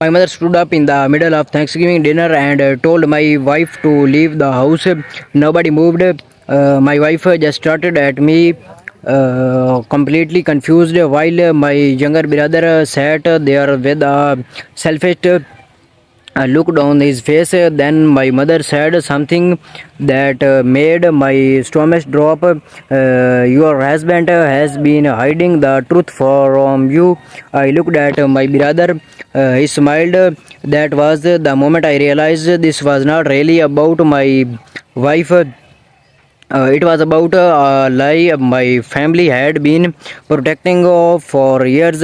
My mother stood up in the middle of Thanksgiving dinner and told my wife to leave the house. Nobody moved. My wife just started at me, completely confused, while my younger brother sat there with a selfish looked on his face. Then my mother said something that made my stomach drop. Your husband has been hiding the truth from you. I looked at my brother. He smiled. That was the moment I realized this was not really about my wife. It was about a lie my family had been protecting for years.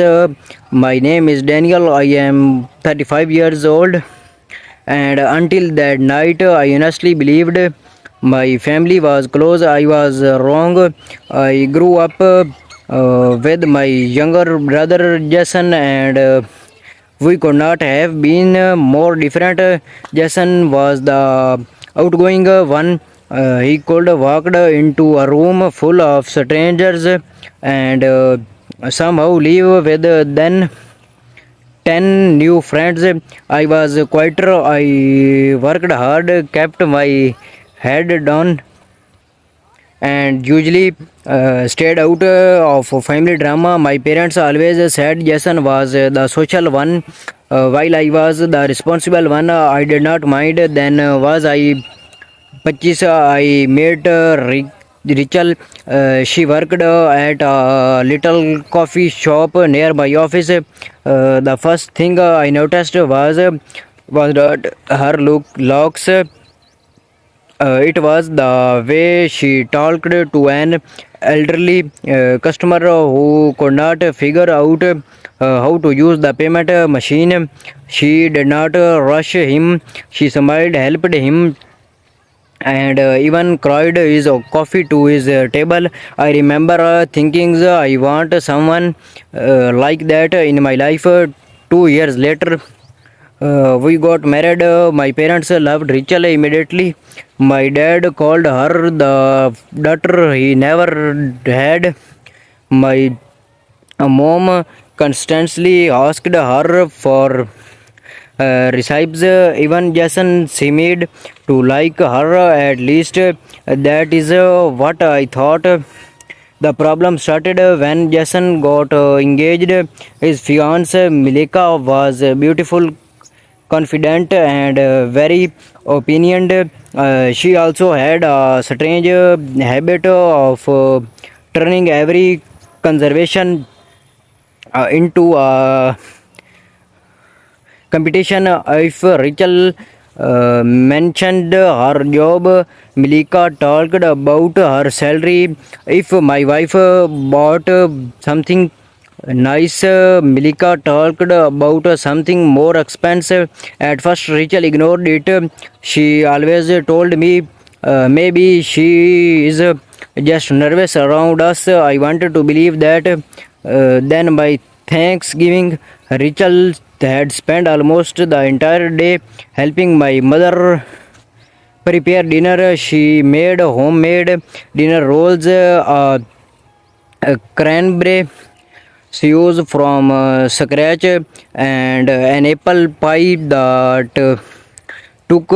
My name is Daniel. I am 35 years old, and until that night, I honestly believed my family was close. I was wrong. I grew up with my younger brother Jason, and we could not have been more different. Jason was the outgoing one. He could walk into a room full of strangers and somehow leave with then 10 new friends. I was quieter. I worked hard, kept my head down, and usually stayed out of family drama. My parents always said Jason was the social one, while I was the responsible one. I did not mind. Then was I 25, I met Rachel. She worked at a little coffee shop near my office. The first thing I noticed was that her looks. It was the way she talked to an elderly customer who could not figure out how to use the payment machine. She did not rush him. She smiled, helped him, and even cried his coffee to his table. I remember thinking, I want someone like that in my life. 2 years later, we got married. My parents loved Rachel immediately. My dad called her the daughter he never had. My mom constantly asked her for recipes. Even Jason seemed to like her, at least that is what I thought. The problem started when Jason got engaged. His fiancée Milika was beautiful, confident, and very opinionated. She also had a strange habit of turning every conservation into a competition. If Rachel mentioned her job, Milika talked about her salary. If my wife bought something nice, Milika talked about something more expensive. At first, Rachel ignored it. She always told me maybe she is just nervous around us. I wanted to believe that. Then by Thanksgiving, Rachel had spent almost the entire day helping my mother prepare dinner. She made homemade dinner rolls, cranberry stews from scratch, and an apple pie that took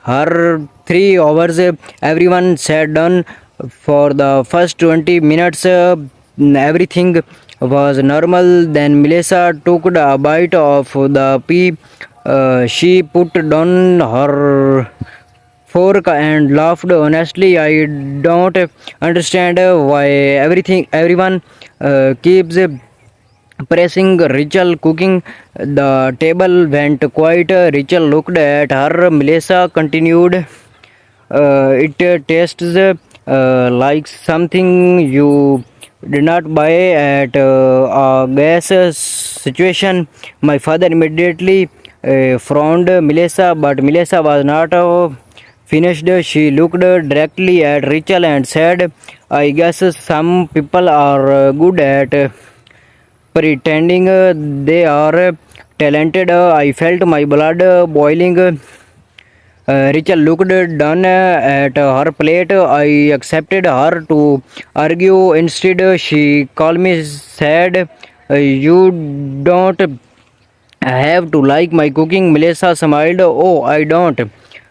her 3 hours. Everyone sat down for the first 20 minutes. Everything was normal. Then Melissa took a bite of the pie. She put down her fork and laughed. Honestly, I don't understand why everyone keeps pressing Rachel cooking. The table went quiet. Rachel looked at her. Melissa continued. It tastes like something you did not buy at a gas situation. My father immediately frowned Melissa, but Melissa was not finished. She looked directly at Rachel and said, I guess some people are good at pretending they are talented. I felt my blood boiling. Rachel looked down at her plate. I accepted her to argue. Instead, she called me, said, You don't I have to like my cooking. Melissa smiled. Oh, I don't.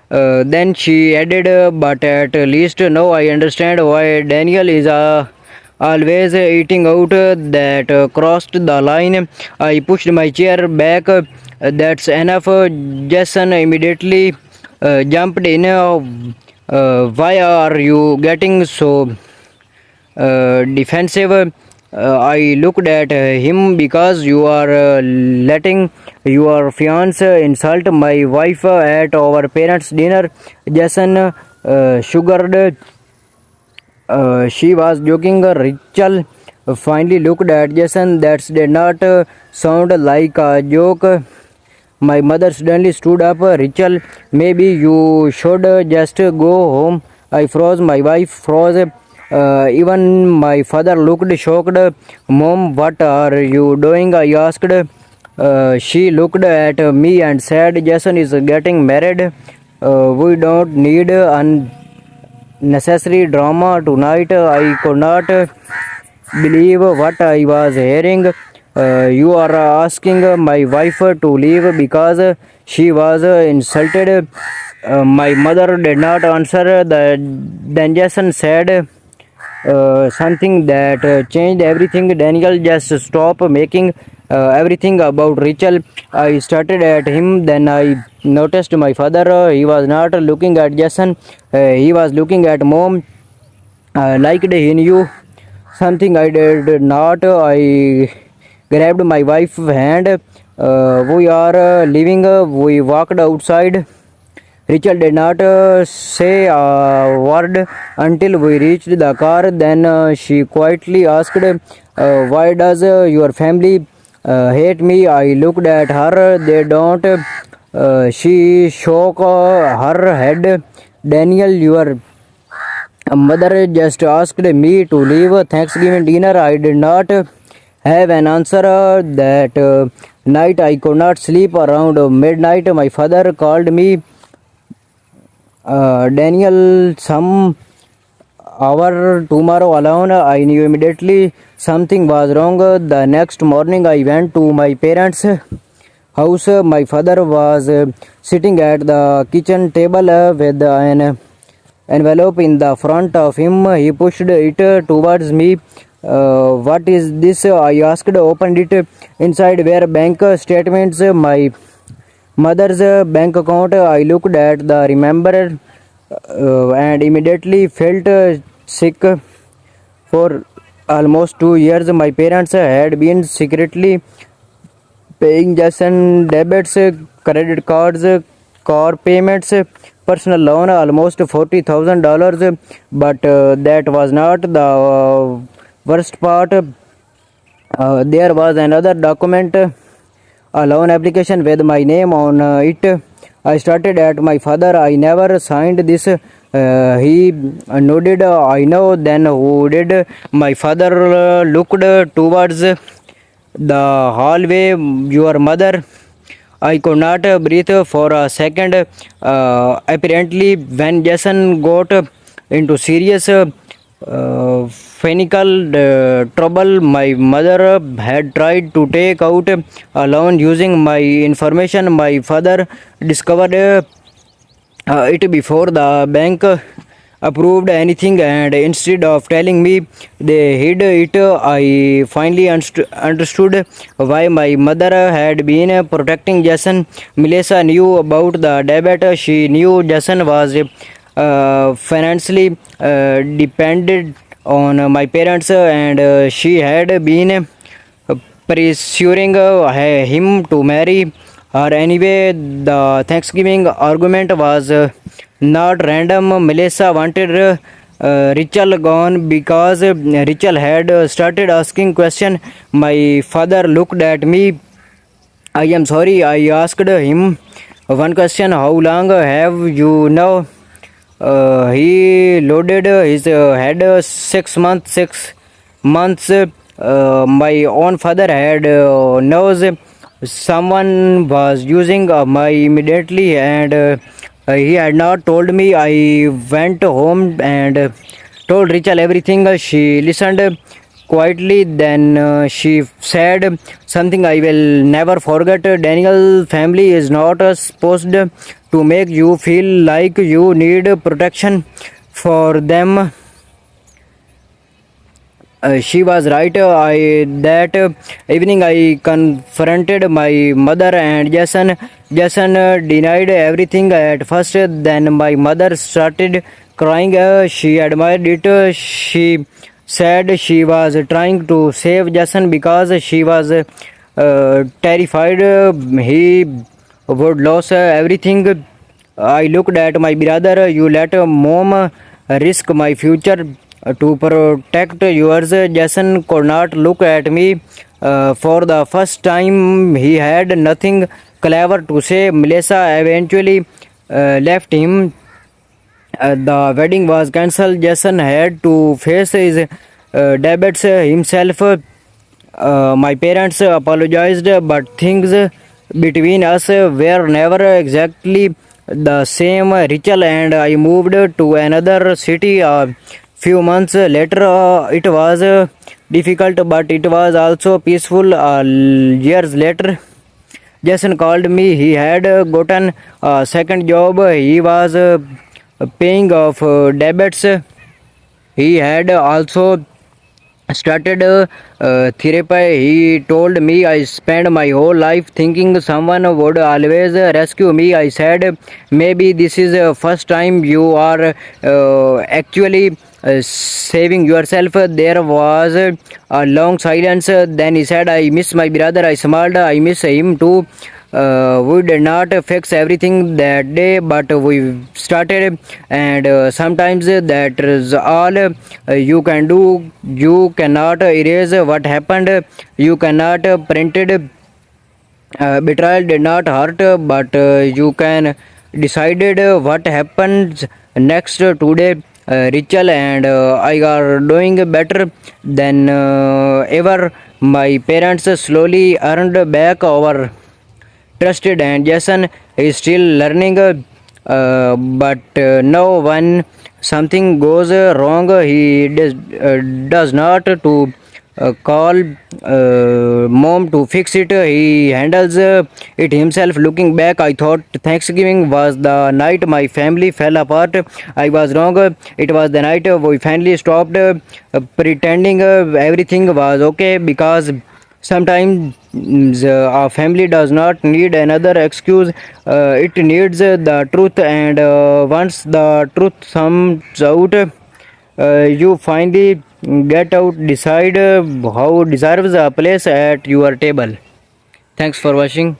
Then she added, but at least now I understand why Daniel is always eating out. That crossed the line. I pushed my chair back. That's enough. Jason immediately jumped in. Why are you getting so defensive? I looked at him because you are letting your fiance insult my wife at our parents' dinner. Jason sugared. She was joking. Rachel finally looked at Jason. That did not sound like a joke. My mother suddenly stood up. Rachel, maybe you should just go home. I froze. My wife froze. Even my father looked shocked. Mom, what are you doing? I asked. She looked at me and said, Jason is getting married. We don't need unnecessary drama tonight. I could not believe what I was hearing. You are asking my wife to leave because she was insulted. My mother did not answer. Then Jason said something that changed everything. Daniel, just stop making everything about Rachel. I started at him. Then I noticed my father. He was not looking at Jason. He was looking at mom. Like he knew something I did not. I grabbed my wife's hand. We are leaving. We walked outside. Rachel did not say a word until we reached the car. Then she quietly asked, why does your family hate me? I looked at her. They don't. She shook her head. Daniel, your mother just asked me to leave Thanksgiving dinner. I did not have an answer that night. I could not sleep. Around midnight, my father called me. Daniel, some hour tomorrow alone. I knew immediately something was wrong. The next morning, I went to my parents' house. My father was sitting at the kitchen table with an envelope in the front of him. He pushed it towards me. What is this? I asked. Opened it. Inside were bank statements. My mother's bank account. I looked at the remember and immediately felt sick. For almost 2 years, my parents had been secretly paying Jason debits, credit cards, car payments, personal loan, almost $40,000. But that was not the worst part. There was another document, a loan application with my name on it. I started at my father. I never signed this. He nodded. I know. Then who did? My father looked towards the hallway. Your mother. I could not breathe for a second. Apparently, when Jason got into serious financial trouble, my mother had tried to take out a loan using my information. My father discovered it before the bank approved anything, and instead of telling me they hid it. I finally understood why my mother had been protecting Jason. Melissa knew about the debit. She knew Jason was financially dependent on my parents, and she had been pressuring him to marry her anyway. The Thanksgiving argument was not random. Melissa wanted Rachel gone because Rachel had started asking questions. My father looked at me. I am sorry. I asked him one question. How long have you known? He loaded his head. 6 months. 6 months. My own father had knows someone was using my immediately, and he had not told me. I went home and told Rachel everything. She listened quietly. Then she said something I will never forget. Daniel, family is not supposed to make you feel like you need protection for them. She was right. That evening I confronted my mother and Jason. Jason denied everything at first. Then my mother started crying. She admired it. She said she was trying to save Jason because she was terrified he would lose everything. I looked at my brother. You let mom risk my future to protect yours. Jason could not look at me. For the first time, he had nothing clever to say. Melissa eventually left him. The wedding was cancelled. Jason had to face his debts himself. My parents apologized, but things between us were never exactly the same. Rachel and I moved to another city a few months later. It was difficult, but it was also peaceful. Years later, Jason called me. He had gotten a second job. He was paying off debts. He had also started therapy. He told me I spent my whole life thinking someone would always rescue me. I said, maybe this is the first time you are actually saving yourself. There was a long silence. Then he said, I miss my brother. I smiled. I miss him too. We did not fix everything that day, but we started, and sometimes that is all you can do. You cannot erase what happened. You cannot print it. Betrayal did not hurt, but you can decided what happens next. Today Rachel and I are doing better than ever. My parents slowly earned back our trusted, and Jason is still learning. But now when something goes wrong, he does not to call mom to fix it. He handles it himself. Looking back, I thought Thanksgiving was the night my family fell apart. I was wrong. It was the night we finally stopped pretending everything was okay, because sometimes our family does not need another excuse. It needs the truth, and once the truth comes out, you finally get out, decide how deserves a place at your table. Thanks for watching.